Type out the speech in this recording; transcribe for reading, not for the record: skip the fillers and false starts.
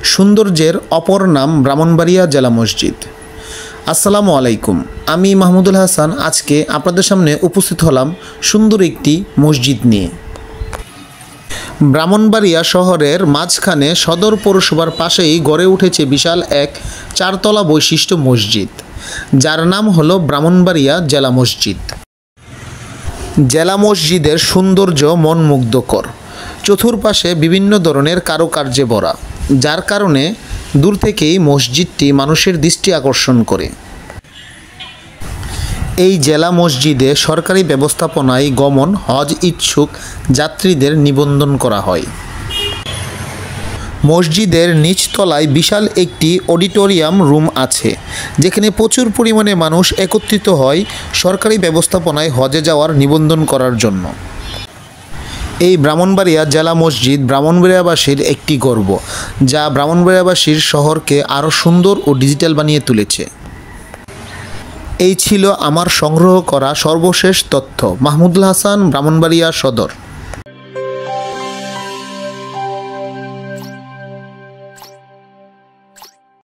সৌন্দর্যের অপর নাম ব্রাহ্মণবাড়িয়া জেলা মসজিদ। আসসালামু আলাইকুম, আমি মাহমুদুল হাসান আজকে আপনাদের সামনে উপস্থিত হলাম সুন্দর একটি মসজিদ নিয়ে। ব্রাহ্মণবাড়িয়া শহরের মাঝখানে সদর পৌরসভার পাশেই গড়ে উঠেছে বিশাল এক চারতলা বৈশিষ্ট্য মসজিদ, যার নাম হলো ব্রাহ্মণবাড়িয়া জেলা মসজিদ। জেলা মসজিদের সৌন্দর্য মনমুগ্ধকর, চতুর্পাশে বিভিন্ন ধরনের কারুকার্যে ভরা, যার কারণে দূর থেকেই মসজিদটি মানুষের দৃষ্টি আকর্ষণ করে। এই জেলা মসজিদে সরকারি ব্যবস্থাপনায় গমন হজ ইচ্ছুক যাত্রীদের নিবন্ধন করা হয়। মসজিদের নিচতলায় বিশাল একটি অডিটোরিয়াম রুম আছে, যেখানে প্রচুর পরিমাণে মানুষ একত্রিত হয় সরকারি ব্যবস্থাপনায় হজে যাওয়ার নিবন্ধন করার জন্য। এই ব্রাহ্মণবাড়িয়া জেলা মসজিদ ব্রাহ্মণবাড়িয়াবাসীর একটি গর্ব, যা ব্রাহ্মণবাড়িয়াবাসীর শহরকে আরও সুন্দর ও ডিজিটাল বানিয়ে তুলেছে। এই ছিল আমার সংগ্রহ করা সর্বশেষ তথ্য। মাহমুদুল হাসান, ব্রাহ্মণবাড়িয়া সদর।